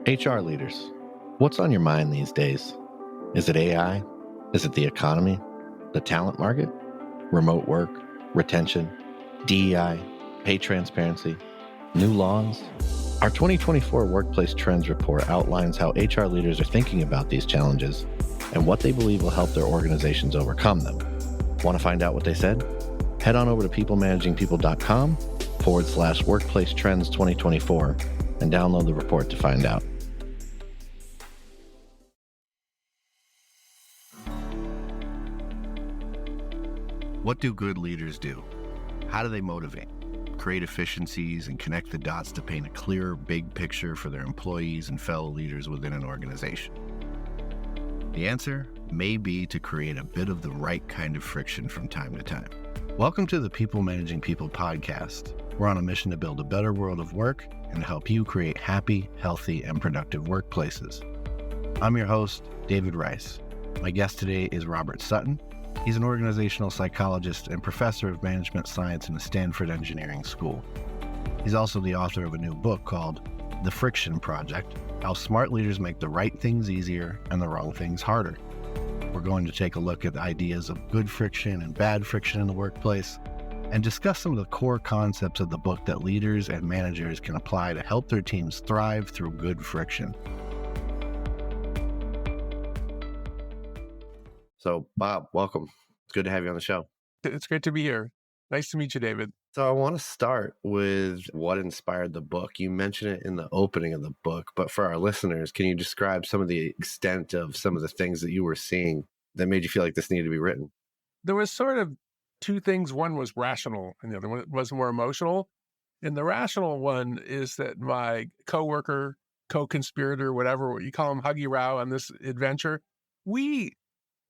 HR leaders, what's on your mind these days? Is it AI? Is it the economy? The talent market? Remote work? Retention? DEI? Pay transparency? New laws? Our 2024 Workplace Trends Report outlines how HR leaders are thinking about these challenges and what they believe will help their organizations overcome them. Want to find out what they said? Head on over to peoplemanagingpeople.com/Workplace Trends 2024 and download the report to find out. What do good leaders do? How do they motivate, create efficiencies, and connect the dots to paint a clearer, big picture for their employees and fellow leaders within an organization? The answer may be to create a bit of the right kind of friction from time to time. Welcome to the People Managing People podcast. We're on a mission to build a better world of work and help you create happy, healthy, and productive workplaces. I'm your host, David Rice. My guest today is Robert Sutton. He's an organizational psychologist and professor of management science in the Stanford Engineering School. He's also the author of a new book called The Friction Project: How Smart Leaders Make the Right Things Easier and the Wrong Things Harder. We're going to take a look at the ideas of good friction and bad friction in the workplace and discuss some of the core concepts of the book that leaders and managers can apply to help their teams thrive through good friction. So, Bob, welcome. It's good to have you on the show. It's great to be here. Nice to meet you, David. So I want to start with what inspired the book. You mentioned it in the opening of the book, but for our listeners, can you describe some of the extent of some of the things that you were seeing that made you feel like this needed to be written? There was sort of two things. One was rational, and the other one was more emotional. And the rational one is that my coworker, co-conspirator, whatever you call him, Huggy Rao, on this adventure, we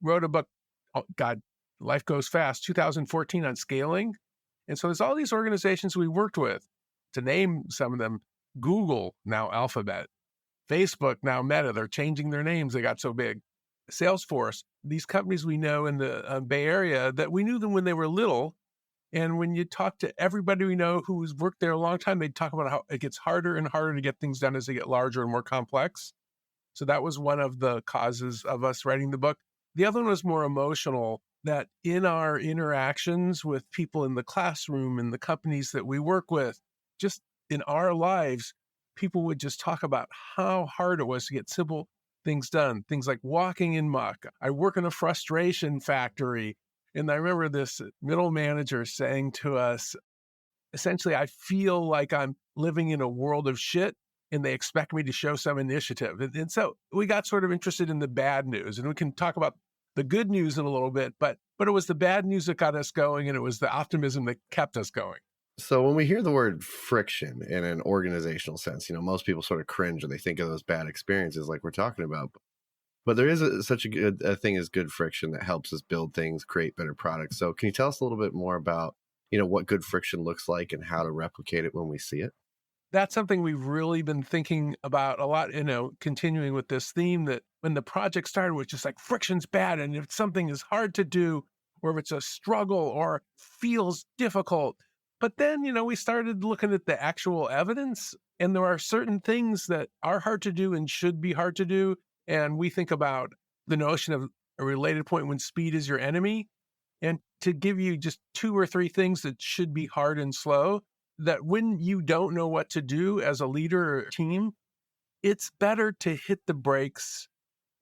wrote a book, oh God, life goes fast, 2014 on scaling. And so there's all these organizations we worked with. To name some of them, Google, now Alphabet, Facebook, now Meta, they're changing their names, they got so big. Salesforce, these companies we know in the Bay Area that we knew them when they were little. And when you talk to everybody we know who's worked there a long time, they talk about how it gets harder and harder to get things done as they get larger and more complex. So that was one of the causes of us writing the book. The other one was more emotional, that in our interactions with people in the classroom and the companies that we work with, just in our lives, people would just talk about how hard it was to get simple things done. Things like walking in muck. I work in a frustration factory. And I remember this middle manager saying to us, essentially, I feel like I'm living in a world of shit and they expect me to show some initiative. And so we got sort of interested in the bad news, and we can talk about the good news in a little bit, but it was the bad news that got us going, and it was the optimism that kept us going. So when we hear the word friction in an organizational sense, most people sort of cringe when they think of those bad experiences like we're talking about. But there is such a thing as good friction that helps us build things, create better products. So can you tell us a little bit more about, what good friction looks like and how to replicate it when we see it? That's something we've really been thinking about a lot, continuing with this theme that when the project started, it was just like friction's bad. And if something is hard to do, or if it's a struggle or feels difficult. But then, we started looking at the actual evidence, and there are certain things that are hard to do and should be hard to do. And we think about the notion of a related point when speed is your enemy. And to give you just 2 or 3 things that should be hard and slow, that when you don't know what to do as a leader or team, it's better to hit the brakes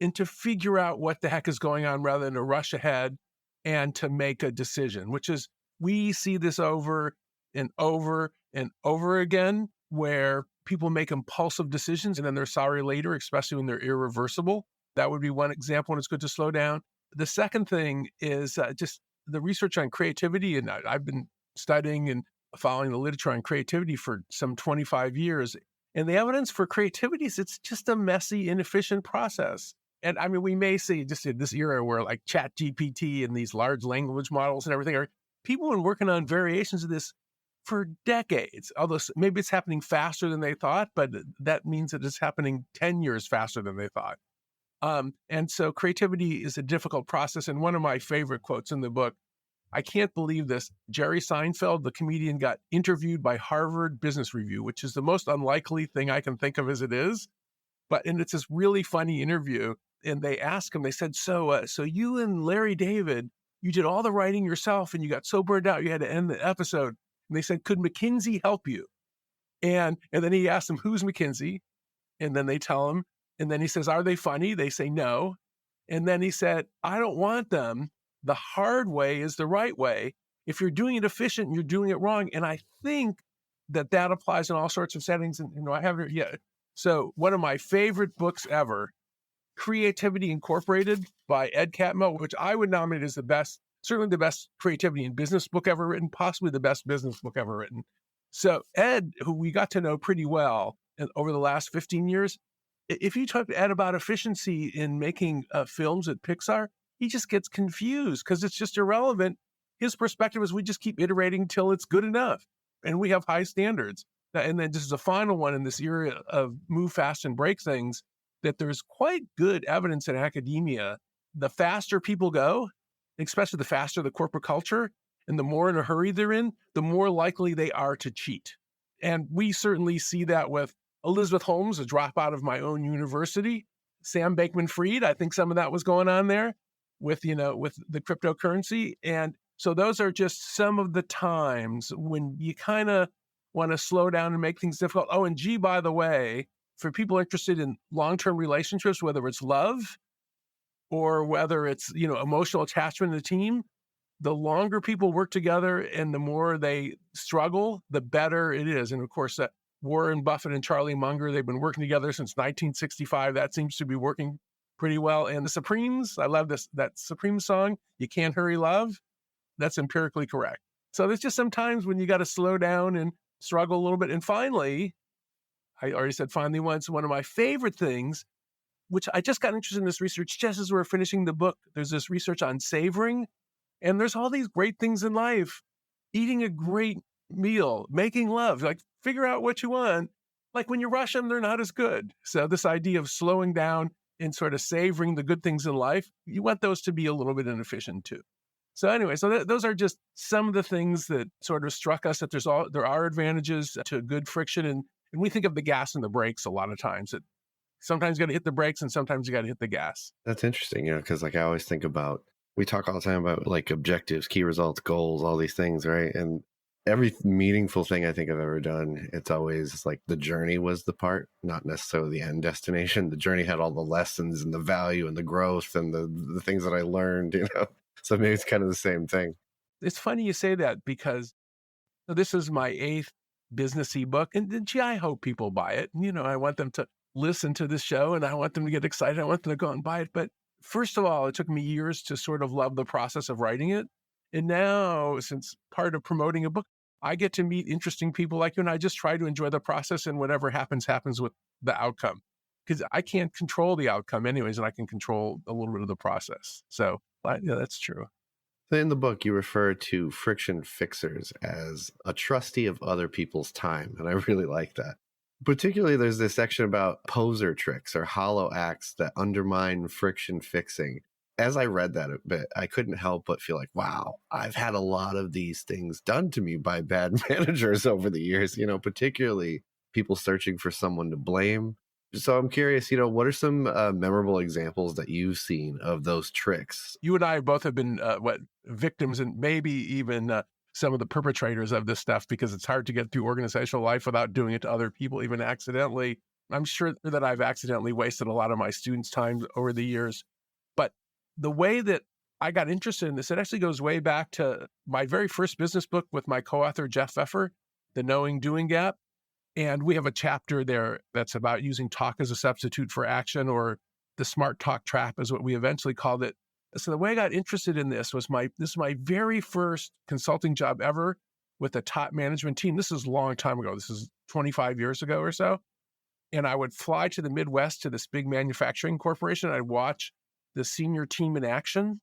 and to figure out what the heck is going on rather than to rush ahead and to make a decision, which is, we see this over and over and over again, where people make impulsive decisions and then they're sorry later, especially when they're irreversible. That would be one example, and it's good to slow down. The second thing is just the research on creativity, and I've been studying and following the literature on creativity for some 25 years. And the evidence for creativity is it's just a messy, inefficient process. And I mean, we may see just in this era where like ChatGPT and these large language models and everything are, people have been working on variations of this for decades. Although maybe it's happening faster than they thought, but that means that it's happening 10 years faster than they thought. And so creativity is a difficult process. And one of my favorite quotes in the book, I can't believe this, Jerry Seinfeld, the comedian, got interviewed by Harvard Business Review, which is the most unlikely thing I can think of as it is. and it's this really funny interview. And they asked him, they said, so you and Larry David, you did all the writing yourself and you got so burned out, you had to end the episode. And they said, could McKinsey help you? And then he asked them, who's McKinsey? And then they tell him, and then he says, are they funny? They say no. And then he said, I don't want them. The hard way is the right way. If you're doing it efficient, you're doing it wrong. And I think that applies in all sorts of settings. And I haven't yet. So one of my favorite books ever, Creativity Incorporated by Ed Catmull, which I would nominate as the best, certainly the best creativity in business book ever written, possibly the best business book ever written. So Ed, who we got to know pretty well over the last 15 years, if you talk to Ed about efficiency in making films at Pixar, he just gets confused because it's just irrelevant. His perspective is we just keep iterating till it's good enough, and we have high standards. And then just as a final one in this era of move fast and break things, that there's quite good evidence in academia. The faster people go, especially the faster the corporate culture, and the more in a hurry they're in, the more likely they are to cheat. And we certainly see that with Elizabeth Holmes, a dropout of my own university, Sam Bankman-Fried. I think some of that was going on there with the cryptocurrency. And so those are just some of the times when you kind of want to slow down and make things difficult. Oh, and gee, by the way, for people interested in long-term relationships, whether it's love or whether it's, emotional attachment in the team, the longer people work together and the more they struggle, the better it is. And of course, Warren Buffett and Charlie Munger, they've been working together since 1965. That seems to be working pretty well. And the Supremes, I love that Supreme song, You Can't Hurry Love. That's empirically correct. So there's just some times when you got to slow down and struggle a little bit. And finally, I already said finally once, one of my favorite things, which I just got interested in this research just as we were finishing the book. There's this research on savoring, and there's all these great things in life. Eating a great meal, making love, like figure out what you want. Like when you rush them, they're not as good. So this idea of slowing down and sort of savoring the good things in life, you want those to be a little bit inefficient too. So anyway, those are just some of the things that sort of struck us that there are advantages to good friction. And we think of the gas and the brakes a lot of times. That sometimes you got to hit the brakes and sometimes you got to hit the gas. That's interesting, because I always think about, we talk all the time about like objectives, key results, goals, all these things, right? And every meaningful thing I think I've ever done, it's always like the journey was the part, not necessarily the end destination. The journey had all the lessons and the value and the growth and the things that I learned, So maybe it's kind of the same thing. It's funny you say that because this is my 8th businessy book. And gee, I hope people buy it. I want them to listen to this show and I want them to get excited. I want them to go out and buy it. But first of all, it took me years to sort of love the process of writing it. And now, since part of promoting a book, I get to meet interesting people like you, and I just try to enjoy the process, and whatever happens with the outcome. Because I can't control the outcome anyways, and I can control a little bit of the process. So, yeah, that's true. So in the book, you refer to friction fixers as a trustee of other people's time, and I really like that. Particularly, there's this section about poser tricks or hollow acts that undermine friction fixing. As I read that a bit, I couldn't help but feel like, wow, I've had a lot of these things done to me by bad managers over the years, particularly people searching for someone to blame. So I'm curious, what are some memorable examples that you've seen of those tricks? You and I both have been victims and maybe even some of the perpetrators of this stuff, because it's hard to get through organizational life without doing it to other people, even accidentally. I'm sure that I've accidentally wasted a lot of my students' time over the years. But the way that I got interested in this, it actually goes way back to my very first business book with my co-author, Jeff Pfeffer, The Knowing Doing Gap. And we have a chapter there that's about using talk as a substitute for action, or the smart talk trap is what we eventually called it. So the way I got interested in this was this is my very first consulting job ever with a top management team. This is a long time ago. This is 25 years ago or so. And I would fly to the Midwest to this big manufacturing corporation. I'd watch the senior team in action.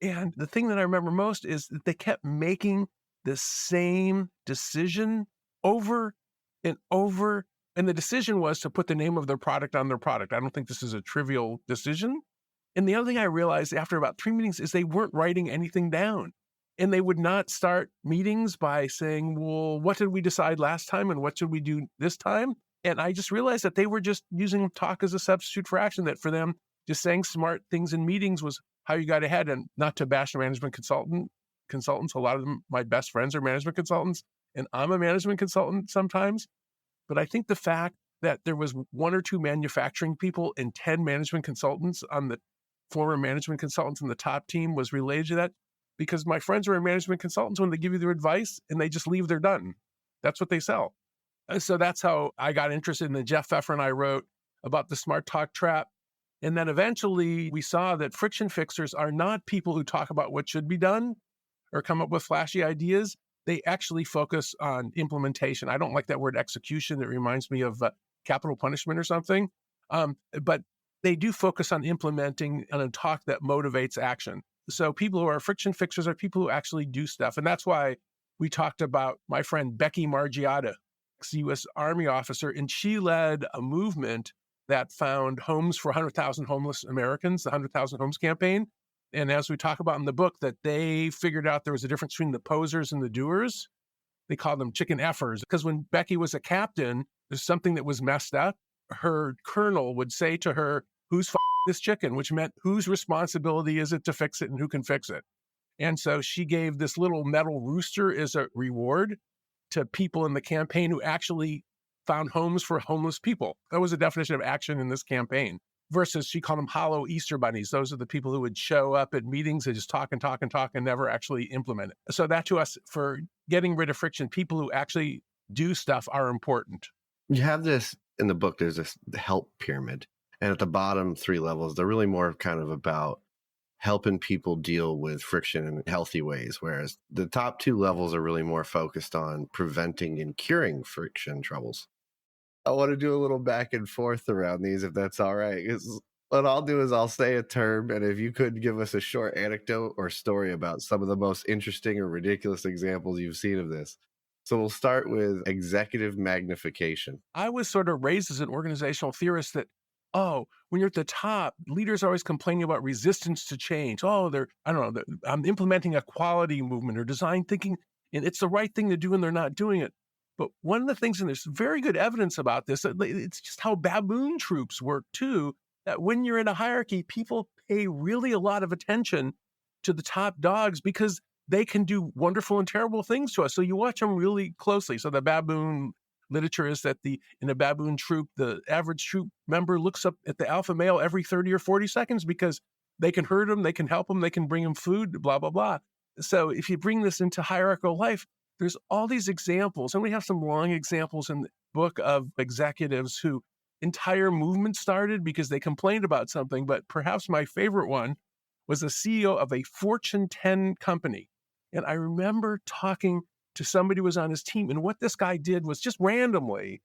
And the thing that I remember most is that they kept making the same decision over and over. And the decision was to put the name of their product on their product. I don't think this is a trivial decision. And the other thing I realized after about 3 meetings is they weren't writing anything down. And they would not start meetings by saying, well, what did we decide last time and what should we do this time? And I just realized that they were just using talk as a substitute for action, that for them, just saying smart things in meetings was how you got ahead. And not to bash management consultants, a lot of them, my best friends are management consultants, and I'm a management consultant sometimes. But I think the fact that there was one or two manufacturing people and 10 management consultants on the former management consultants in the top team was related to that, because my friends who are management consultants, when they give you their advice and they just leave, they're done. That's what they sell. So that's how I got interested in the Jeff Pfeffer and I wrote about the smart talk trap. And then eventually we saw that friction fixers are not people who talk about what should be done or come up with flashy ideas. They actually focus on implementation. I don't like that word execution. It reminds me of capital punishment or something. But they do focus on implementing and a talk that motivates action. So people who are friction fixers are people who actually do stuff. And that's why we talked about my friend Becky Margiotta, ex-U.S. Army officer, and she led a movement that found homes for 100,000 homeless Americans, the 100,000 Homes campaign. And as we talk about in the book, that they figured out there was a difference between the posers and the doers. They called them chicken effers, because when Becky was a captain, there's something that was messed up. Her colonel would say to her, "Who's this chicken?" which meant whose responsibility is it to fix it and who can fix it. And so she gave this little metal rooster as a reward to people in the campaign who actually found homes for homeless people. That was a definition of action in this campaign. Versus she called them hollow Easter bunnies. Those are the people who would show up at meetings and just talk and talk and talk and never actually implement it. So that to us, for getting rid of friction, people who actually do stuff are important. You have this in the book, there's this help pyramid. And at the bottom 3 levels, they're really more kind of about helping people deal with friction in healthy ways, whereas the top 2 levels are really more focused on preventing and curing friction troubles. I want to do a little back and forth around these, if that's all right. What I'll do is I'll say a term, and if you could give us a short anecdote or story about some of the most interesting or ridiculous examples you've seen of this. So we'll start with executive magnification. I was sort of raised as an organizational theorist that, when you're at the top, leaders are always complaining about resistance to change. I'm implementing a quality movement or design thinking, and it's the right thing to do, and they're not doing it. But one of the things, and there's very good evidence about this, it's just how baboon troops work too, that when you're in a hierarchy, people pay really a lot of attention to the top dogs because they can do wonderful and terrible things to us. So you watch them really closely. So the baboon literature is that in a baboon troop, the average troop member looks up at the alpha male every 30 or 40 seconds because they can hurt him, they can help him, they can bring him food, blah, blah, blah. So if you bring this into hierarchical life, there's all these examples, and we have some long examples in the book of executives who entire movements started because they complained about something. But perhaps my favorite one was the CEO of a Fortune 10 company. And I remember talking to somebody who was on his team, and what this guy did was just randomly,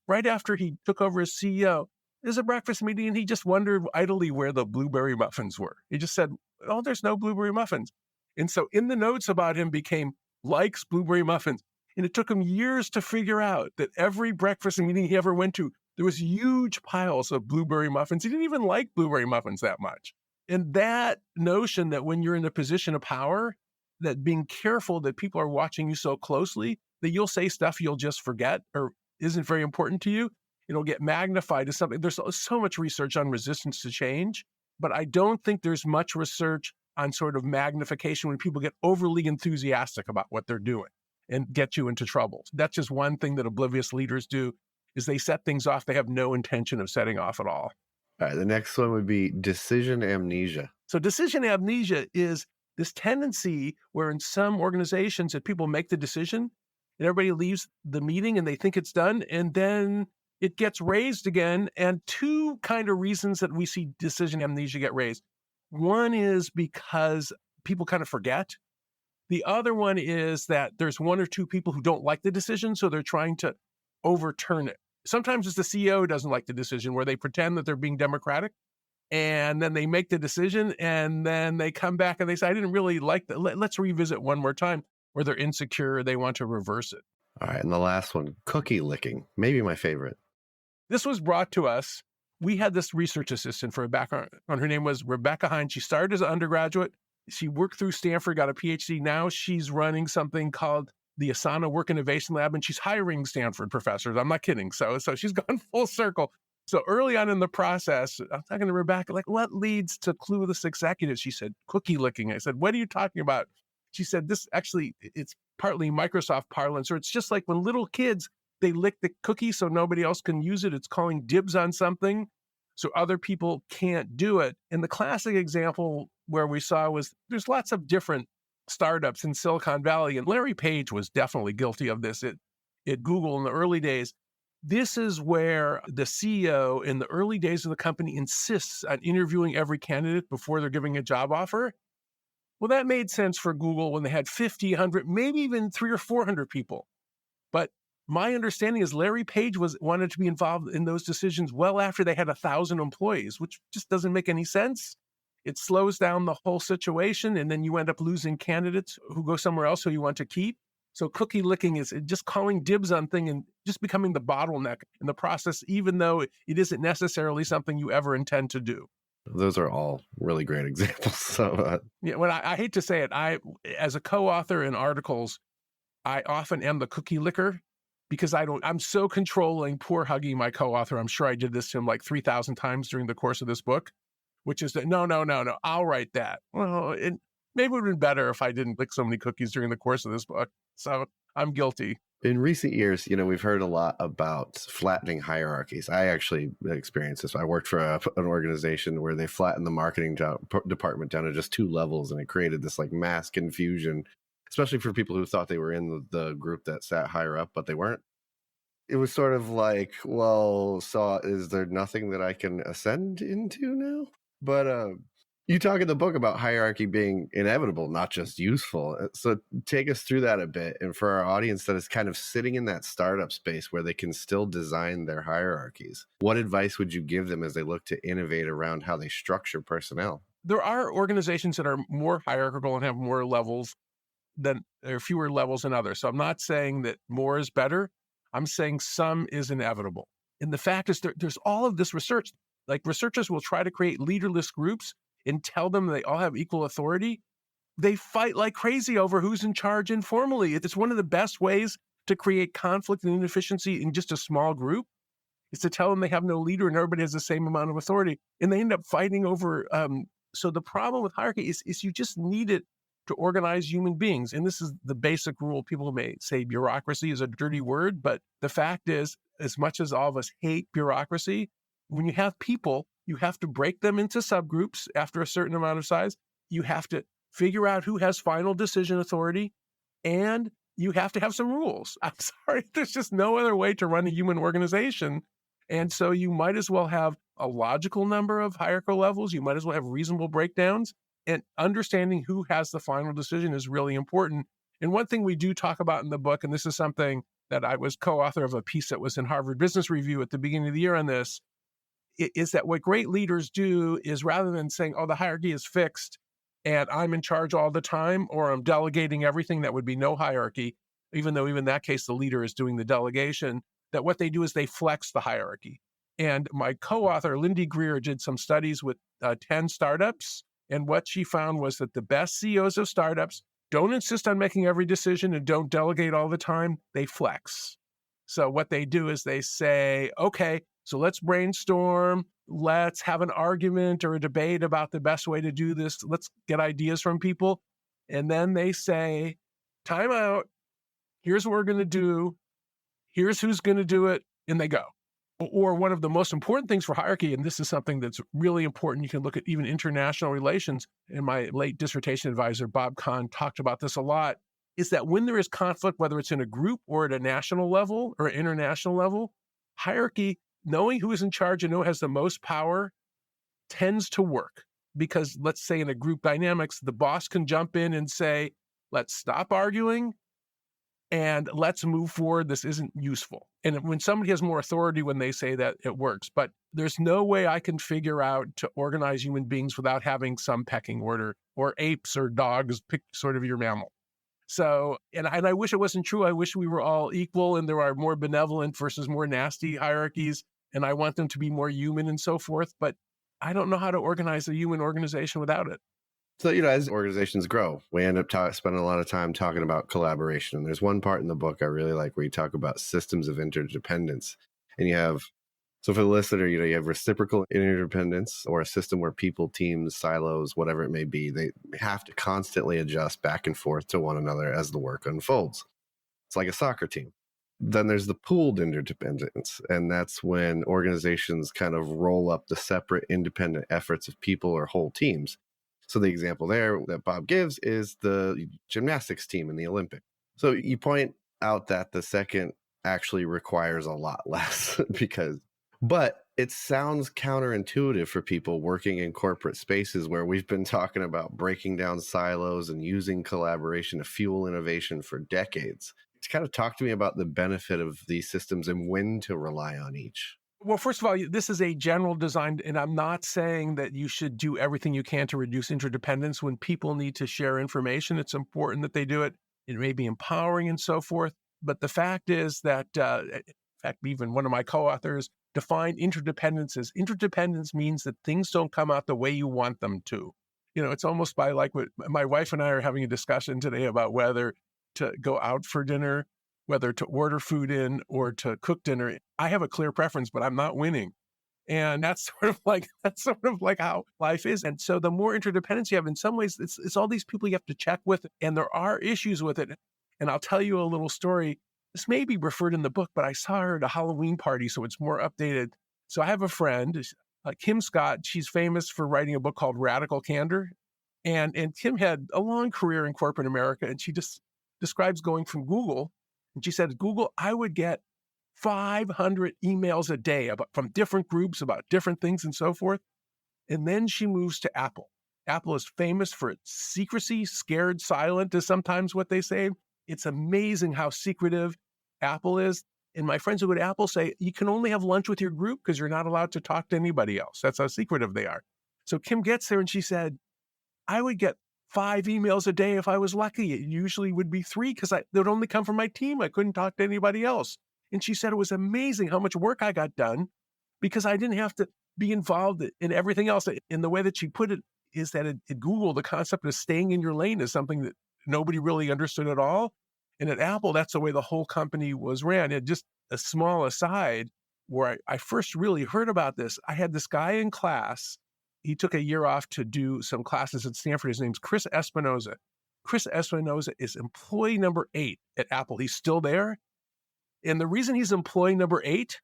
right after he took over as CEO, there's a breakfast meeting, and he just wondered idly where the blueberry muffins were. He just said, "Oh, there's no blueberry muffins." And so in the notes about him became likes blueberry muffins. And it took him years to figure out that every breakfast meeting he ever went to, there was huge piles of blueberry muffins. He didn't even like blueberry muffins that much. And that notion that when you're in a position of power, that being careful that people are watching you so closely, that you'll say stuff you'll just forget or isn't very important to you, it'll get magnified as something. There's so much research on resistance to change, but I don't think there's much research on sort of magnification when people get overly enthusiastic about what they're doing and get you into trouble. That's just one thing that oblivious leaders do, is they set things off they have no intention of setting off at all. All right, the next one would be decision amnesia. So decision amnesia is this tendency where in some organizations that people make the decision and everybody leaves the meeting and they think it's done, and then it gets raised again. And 2 kind of reasons that we see decision amnesia get raised. One is because people kind of forget. The other one is that there's 1 or 2 people who don't like the decision, so they're trying to overturn it. Sometimes it's the CEO who doesn't like the decision, where they pretend that they're being democratic, and then they make the decision, and then they come back and they say, "I didn't really like that. Let's revisit one more time," or they're insecure, they want to reverse it. All right, and the last one, cookie licking, maybe my favorite. This was brought to us. We had this research assistant for a background. Her name was Rebecca Hines. She started as an undergraduate. She worked through Stanford, got a PhD. Now she's running something called the Asana Work Innovation Lab, and she's hiring Stanford professors. I'm not kidding. So she's gone full circle. So early on in the process, I'm talking to Rebecca, like, what leads to clueless executives? She said, cookie licking. I said, what are you talking about? She said, this actually, it's partly Microsoft parlance, or it's just like when little kids, they lick the cookie so nobody else can use it. It's calling dibs on something so other people can't do it. And the classic example where we saw was there's lots of different startups in Silicon Valley, and Larry Page was definitely guilty of this at Google in the early days. This is where the CEO in the early days of the company insists on interviewing every candidate before they're giving a job offer. Well, that made sense for Google when they had 50, 100, maybe even 300 or 400 people. But my understanding is Larry Page wanted to be involved in those decisions well after they had 1,000 employees, which just doesn't make any sense. It slows down the whole situation, and then you end up losing candidates who go somewhere else who you want to keep. So cookie licking is just calling dibs on thing and just becoming the bottleneck in the process, even though it isn't necessarily something you ever intend to do. Those are all really great examples. So, yeah, when I hate to say it, as a co-author in articles, I often am the cookie licker because I'm so controlling. Poor Huggy, my co-author. I'm sure I did this to him like 3,000 times during the course of this book, which is that no, I'll write that. Well, maybe it would have been better if I didn't lick so many cookies during the course of this book. So I'm guilty. In recent years, we've heard a lot about flattening hierarchies. I actually experienced this. I worked for an organization where they flattened the marketing department down to just 2 levels, and it created this like mass confusion, especially for people who thought they were in the group that sat higher up, but they weren't. It was sort of like, well, so is there nothing that I can ascend into now? But you talk in the book about hierarchy being inevitable, not just useful. So take us through that a bit. And for our audience that is kind of sitting in that startup space where they can still design their hierarchies, what advice would you give them as they look to innovate around how they structure personnel? There are organizations that are more hierarchical and have more levels than, or fewer levels than others. So I'm not saying that more is better. I'm saying some is inevitable. And the fact is there's all of this research. Like researchers will try to create leaderless groups and tell them they all have equal authority. They fight like crazy over who's in charge informally. It's one of the best ways to create conflict and inefficiency in just a small group is to tell them they have no leader and everybody has the same amount of authority. And they end up fighting over. So the problem with hierarchy is you just need it to organize human beings. And this is the basic rule. People may say bureaucracy is a dirty word, but the fact is, as much as all of us hate bureaucracy, when you have people, you have to break them into subgroups after a certain amount of size. You have to figure out who has final decision authority, and you have to have some rules. I'm sorry, there's just no other way to run a human organization. And so you might as well have a logical number of hierarchical levels. You might as well have reasonable breakdowns. And understanding who has the final decision is really important. And one thing we do talk about in the book, and this is something that I was co-author of a piece that was in Harvard Business Review at the beginning of the year on this, is that what great leaders do is rather than saying, oh, the hierarchy is fixed and I'm in charge all the time, or I'm delegating everything, that would be no hierarchy, even though even in that case, the leader is doing the delegation, that what they do is they flex the hierarchy. And my co-author, Lindy Greer, did some studies with 10 startups. And what she found was that the best CEOs of startups don't insist on making every decision and don't delegate all the time. They flex. So what they do is they say, okay, so let's brainstorm. Let's have an argument or a debate about the best way to do this. Let's get ideas from people. And then they say, time out. Here's what we're going to do. Here's who's going to do it. And they go. Or one of the most important things for hierarchy, and this is something that's really important, you can look at even international relations, and my late dissertation advisor, Bob Kahn, talked about this a lot, is that when there is conflict, whether it's in a group or at a national level or international level, hierarchy, knowing who is in charge and who has the most power, tends to work. Because let's say in a group dynamics, the boss can jump in and say, let's stop arguing and let's move forward. This isn't useful. And when somebody has more authority, when they say that, it works. But there's no way I can figure out to organize human beings without having some pecking order, or apes or dogs, pick sort of your mammal. So, and I wish it wasn't true. I wish we were all equal and there are more benevolent versus more nasty hierarchies. And I want them to be more human and so forth. But I don't know how to organize a human organization without it. So, as organizations grow, we end up spending a lot of time talking about collaboration. And there's one part in the book I really like where you talk about systems of interdependence. And so for the listener, you have reciprocal interdependence, or a system where people, teams, silos, whatever it may be, they have to constantly adjust back and forth to one another as the work unfolds. It's like a soccer team. Then there's the pooled interdependence, and that's when organizations kind of roll up the separate independent efforts of people or whole teams. So the example there that Bob gives is the gymnastics team in the Olympics. So you point out that the second actually requires a lot less but it sounds counterintuitive for people working in corporate spaces where we've been talking about breaking down silos and using collaboration to fuel innovation for decades. Kind of talk to me about the benefit of these systems and when to rely on each. Well, first of all, this is a general design, and I'm not saying that you should do everything you can to reduce interdependence. When people need to share information, it's important that they do it. It may be empowering and so forth. But the fact is that, in fact, even one of my co-authors defined interdependence as interdependence means that things don't come out the way you want them to. It's almost by like what my wife and I are having a discussion today about whether to go out for dinner, whether to order food in or to cook dinner. I have a clear preference, but I'm not winning. And that's sort of like how life is. And so the more interdependence you have, in some ways, it's all these people you have to check with, and there are issues with it. And I'll tell you a little story. This may be referred in the book, but I saw her at a Halloween party, so it's more updated. So I have a friend, Kim Scott. She's famous for writing a book called Radical Candor. And Kim had a long career in corporate America, and she just describes going from Google. And she said, Google, I would get 500 emails a day from different groups about different things and so forth. And then she moves to Apple. Apple is famous for its secrecy. Scared silent is sometimes what they say. It's amazing how secretive Apple is. And my friends who at Apple say, you can only have lunch with your group because you're not allowed to talk to anybody else. That's how secretive they are. So Kim gets there and she said, I would get 5 emails a day if I was lucky. It usually would be 3 because they would only come from my team. I couldn't talk to anybody else. And she said it was amazing how much work I got done because I didn't have to be involved in everything else. And the way that she put it is that at Google, the concept of staying in your lane is something that nobody really understood at all. And at Apple, that's the way the whole company was ran. And just a small aside, where I first really heard about this, I had this guy in class. He took a year off to do some classes at Stanford. His name's Chris Espinoza. Chris Espinoza is employee number 8 at Apple. He's still there. And the reason he's employee number 8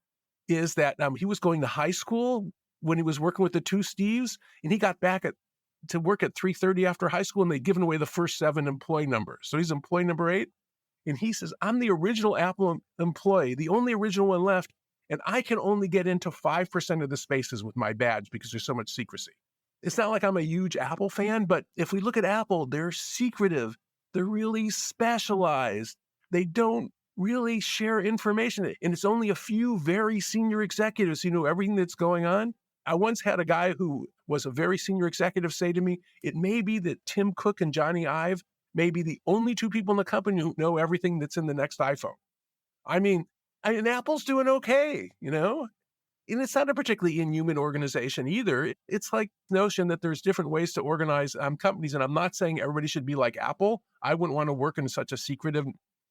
is that he was going to high school when he was working with the two Steves, and he got back to work at 3:30 after high school, and they'd given away the first 7 employee numbers. So he's employee number 8. And he says, I'm the original Apple employee, the only original one left. And I can only get into 5% of the spaces with my badge because there's so much secrecy. It's not like I'm a huge Apple fan, but if we look at Apple, they're secretive. They're really specialized. They don't really share information. And it's only a few very senior executives who know everything that's going on. I once had a guy who was a very senior executive say to me, it may be that Tim Cook and Johnny Ive may be the only 2 people in the company who know everything that's in the next iPhone. I mean, Apple's doing okay, And it's not a particularly inhuman organization either. It's like the notion that there's different ways to organize companies. And I'm not saying everybody should be like Apple. I wouldn't want to work in such a secretive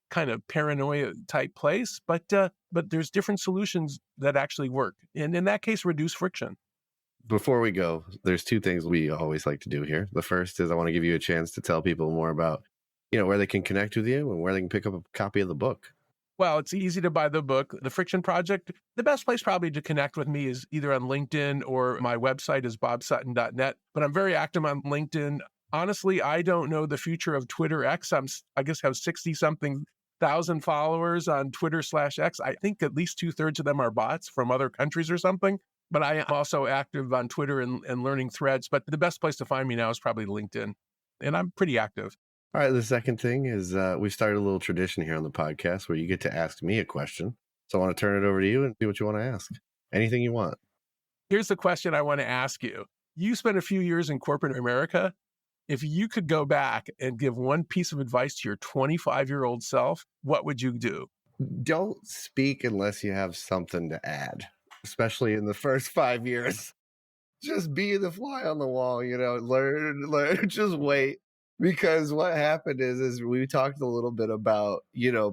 kind of paranoia type place, but there's different solutions that actually work. And in that case, reduce friction. Before we go, there's 2 things we always like to do here. The first is I want to give you a chance to tell people more about, where they can connect with you and where they can pick up a copy of the book. Well, it's easy to buy the book, The Friction Project. The best place probably to connect with me is either on LinkedIn or my website is bobsutton.net. But I'm very active on LinkedIn. Honestly, I don't know the future of Twitter X. I guess have 60-something thousand followers on Twitter/X. I think at least 2/3 of them are bots from other countries or something. But I am also active on Twitter and learning threads. But the best place to find me now is probably LinkedIn. And I'm pretty active. All right. The second thing is we've started a little tradition here on the podcast where you get to ask me a question. So I want to turn it over to you and see what you want to ask. Anything you want. Here's the question I want to ask you. You spent a few years in corporate America. If you could go back and give one piece of advice to your 25-year-old self, what would you do? Don't speak unless you have something to add, especially in the first 5 years. just be the fly on the wall, learn, just wait. Because what happened is we talked a little bit about,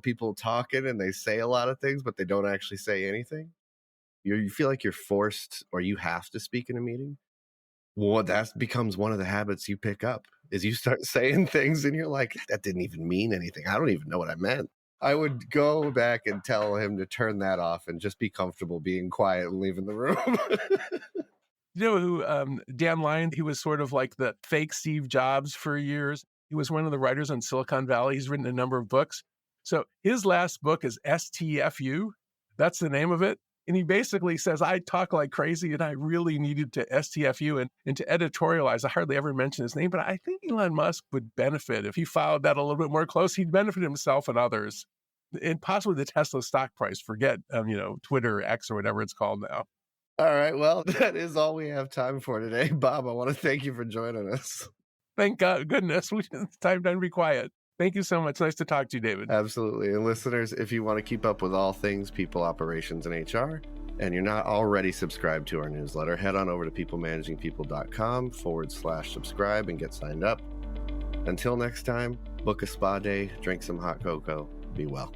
people talking and they say a lot of things, but they don't actually say anything. You feel like you're forced or you have to speak in a meeting. Well, that becomes one of the habits you pick up is you start saying things and you're like, that didn't even mean anything. I don't even know what I meant. I would go back and tell him to turn that off and just be comfortable being quiet and leaving the room. You know who, Dan Lyon, he was sort of like the fake Steve Jobs for years. He was one of the writers on Silicon Valley. He's written a number of books. So his last book is STFU. That's the name of it. And he basically says, I talk like crazy and I really needed to STFU and to editorialize. I hardly ever mention his name, but I think Elon Musk would benefit if he followed that a little bit more close. He'd benefit himself and others, and possibly the Tesla stock price. Forget, Twitter, X, or whatever it's called now. All right. Well, that is all we have time for today. Bob, I want to thank you for joining us. Thank God, goodness. It's time to be quiet. Thank you so much. Nice to talk to you, David. Absolutely. And listeners, if you want to keep up with all things people, operations, and HR, and you're not already subscribed to our newsletter, head on over to peoplemanagingpeople.com/subscribe and get signed up. Until next time, book a spa day, drink some hot cocoa, be well.